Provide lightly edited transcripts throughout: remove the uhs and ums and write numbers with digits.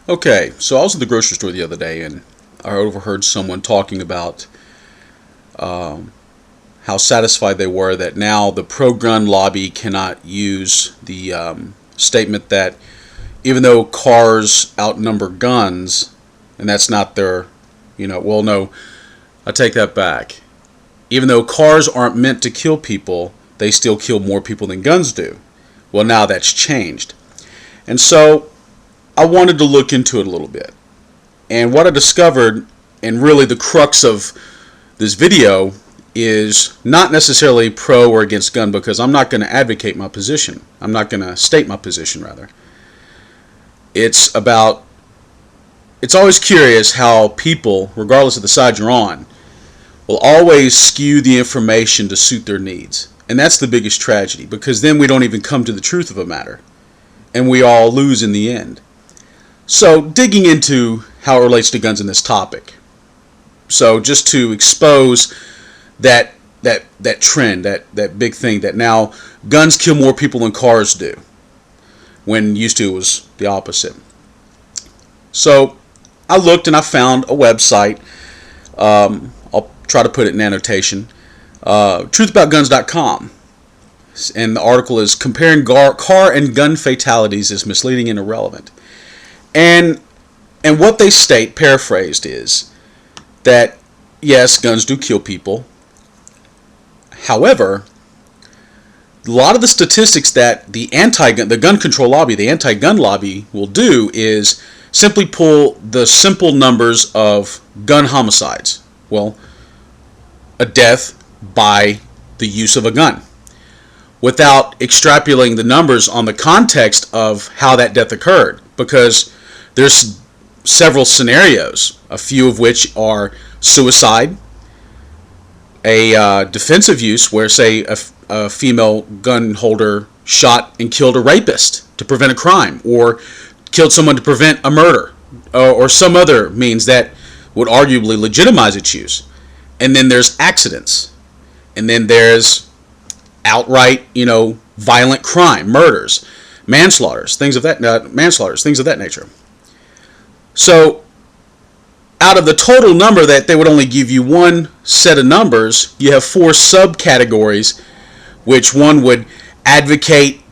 Okay, so I was at the grocery store the other day and I overheard someone talking about how satisfied they were that now the pro-gun lobby cannot use the statement that even though cars outnumber guns, and that's not their, well, no, I take that back. Even though cars aren't meant to kill people, they still kill more people than guns do. Well, now that's changed. And so I wanted to look into it a little bit. And what I discovered, and really the crux of this video, is not necessarily pro or against gun, because I'm not going to advocate my position. I'm not going to state my position, rather. It's always curious how people, regardless of the side you're on, will always skew the information to suit their needs. And that's the biggest tragedy, because then we don't even come to the truth of a matter. And we all lose in the end. So, digging into how it relates to guns in this topic. So, just to expose that trend, that big thing that now guns kill more people than cars do, when used to it was the opposite. So, I looked and I found a website. I'll try to put it in annotation. Truthaboutguns.com. And the article is Comparing Car and Gun Fatalities is Misleading and Irrelevant. And what they state, paraphrased, is that yes, guns do kill people. However, a lot of the statistics that the gun control lobby, the anti-gun lobby, will do is simply pull the simple numbers of gun homicides. Well, a death by the use of a gun, without extrapolating the numbers on the context of how that death occurred, because there's several scenarios, a few of which are suicide, a defensive use where, say, a female gun holder shot and killed a rapist to prevent a crime, or killed someone to prevent a murder, or some other means that would arguably legitimize its use. And then there's accidents. And then there's outright, violent crime, murders, manslaughters, things of that nature. So, out of the total number that they would only give you one set of numbers, you have four subcategories, which one would advocate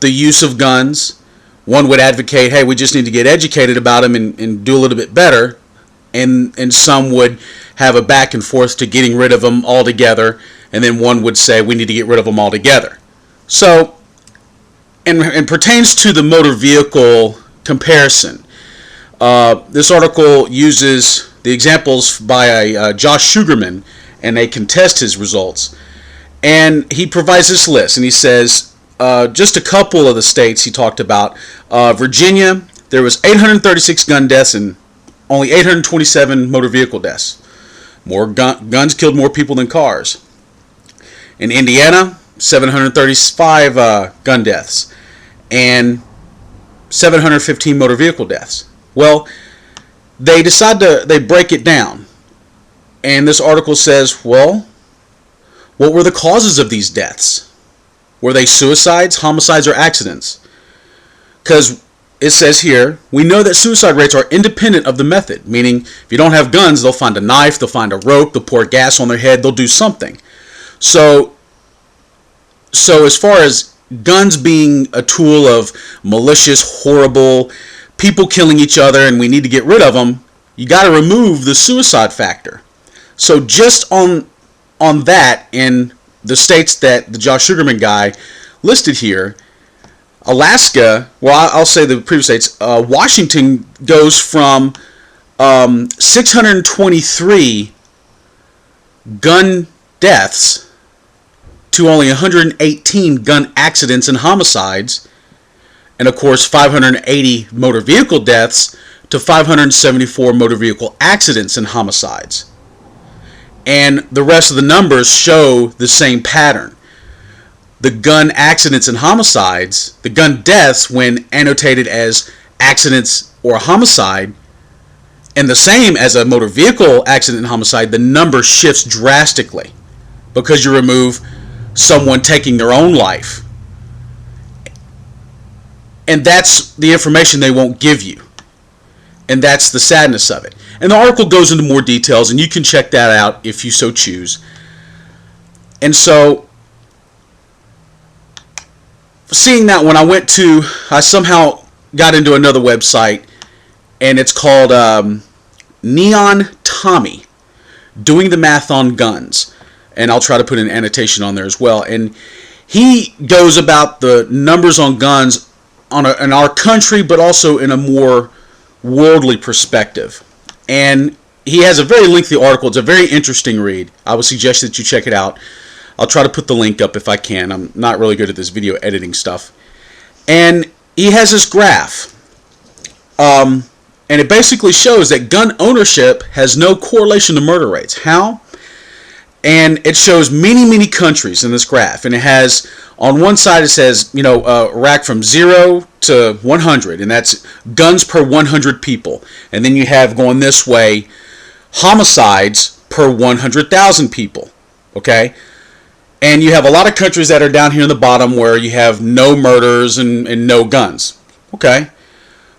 the use of guns. One would advocate, hey, we just need to get educated about them and do a little bit better. And some would have a back and forth to getting rid of them altogether. And then one would say we need to get rid of them altogether. So, and pertains to the motor vehicle comparison. This article uses the examples by Josh Sugarman, and they contest his results. And he provides this list, and he says just a couple of the states he talked about. Virginia, there was 836 gun deaths and only 827 motor vehicle deaths. More guns killed more people than cars. In Indiana, 735 gun deaths and 715 motor vehicle deaths. Well, they break it down. And this article says, well, what were the causes of these deaths? Were they suicides, homicides, or accidents? Because it says here, we know that suicide rates are independent of the method, meaning if you don't have guns, they'll find a knife, they'll find a rope, they'll pour gas on their head, they'll do something. So as far as guns being a tool of malicious, horrible, people killing each other and we need to get rid of them, you got to remove the suicide factor. So just on that, in the states that the Josh Sugarman guy listed here, Alaska, well, I'll say the previous states, Washington goes from 623 gun deaths to only 118 gun accidents and homicides, and of course 580 motor vehicle deaths to 574 motor vehicle accidents and homicides. And the rest of the numbers show the same pattern. The gun accidents and homicides, the gun deaths when annotated as accidents or homicide, and the same as a motor vehicle accident and homicide, the number shifts drastically because you remove someone taking their own life. And that's the information they won't give you. And that's the sadness of it. And the article goes into more details, and you can check that out if you so choose. And so, seeing that one, I somehow got into another website, and it's called Neon Tommy, Doing the Math on Guns. And I'll try to put an annotation on there as well. And he goes about the numbers on guns in our country, but also in a more worldly perspective. And he has a very lengthy article. It's a very interesting read. I would suggest that you check it out. I'll try to put the link up if I can. I'm not really good at this video editing stuff. And he has this graph. And it basically shows that gun ownership has no correlation to murder rates. How? And it shows many, many countries in this graph. And it has, on one side it says, rack from 0 to 100. And that's guns per 100 people. And then you have, going this way, homicides per 100,000 people. Okay? And you have a lot of countries that are down here in the bottom where you have no murders and no guns. Okay?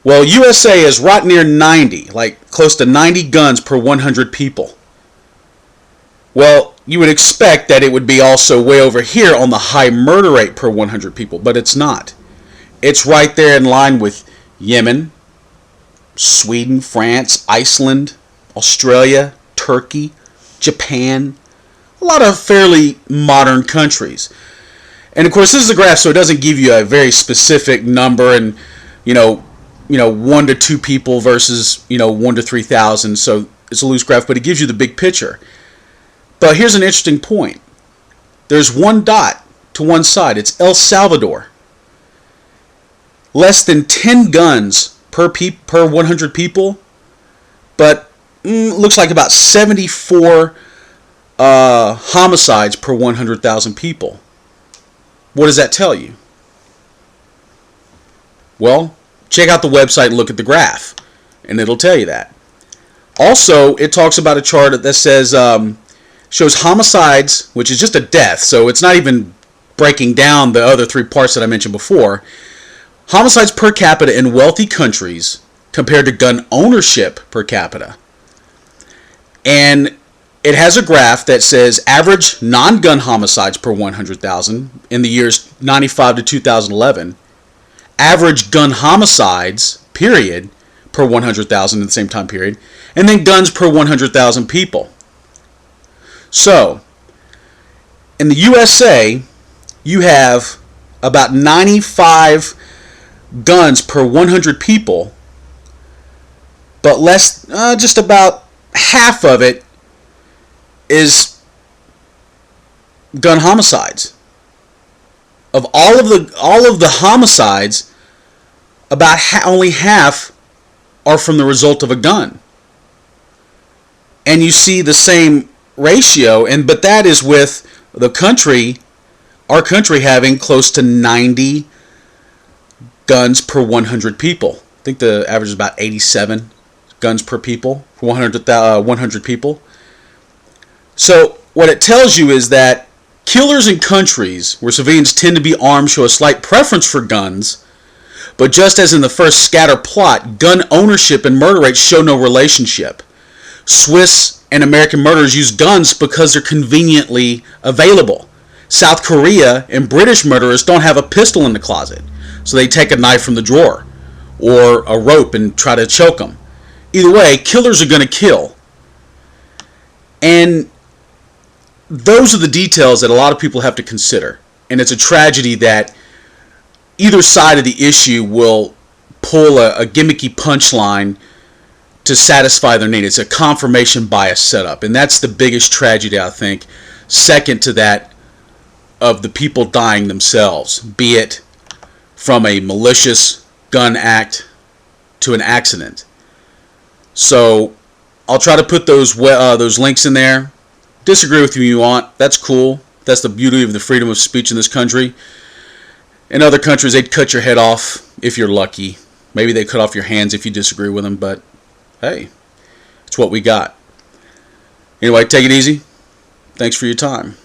Well, USA is right near 90, like close to 90 guns per 100 people. Well, you would expect that it would be also way over here on the high murder rate per 100 people, but it's not. It's right there in line with Yemen, Sweden, France, Iceland, Australia, Turkey, Japan, a lot of fairly modern countries. And of course, this is a graph, so it doesn't give you a very specific number and, 1 to 2 people versus, 1 to 3,000. So it's a loose graph, but it gives you the big picture. But here's an interesting point. There's one dot to one side. It's El Salvador. Less than 10 guns per 100 people, but looks like about 74 homicides per 100,000 people. What does that tell you? Well, check out the website and look at the graph, and it'll tell you that. Also, it talks about a chart that says shows homicides, which is just a death, so it's not even breaking down the other 3 parts that I mentioned before. Homicides per capita in wealthy countries compared to gun ownership per capita. And it has a graph that says average non-gun homicides per 100,000 in the years 95 to 2011. Average gun homicides, period, per 100,000 in the same time period. And then guns per 100,000 people. So, in the USA, you have about 95 guns per 100 people, but just about half of it is gun homicides. Of all of the homicides, about only half are from the result of a gun. And you see the same ratio, but that is with our country having close to 90 guns per 100 people. I think the average is about 87 guns per people, for 100 people. So what it tells you is that killers in countries where civilians tend to be armed show a slight preference for guns, but just as in the first scatter plot, gun ownership and murder rates show no relationship. Swiss and American murderers use guns because they're conveniently available. South Korea and British murderers don't have a pistol in the closet, so they take a knife from the drawer or a rope and try to choke them. Either way, killers are going to kill. And those are the details that a lot of people have to consider. And it's a tragedy that either side of the issue will pull a gimmicky punchline to satisfy their need. It's a confirmation bias setup. And that's the biggest tragedy, I think, second to that of the people dying themselves, be it from a malicious gun act to an accident. So I'll try to put those links in there. Disagree with me if you want. That's cool. That's the beauty of the freedom of speech in this country. In other countries, they'd cut your head off if you're lucky. Maybe they cut off your hands if you disagree with them, but hey, it's what we got. Anyway, take it easy. Thanks for your time.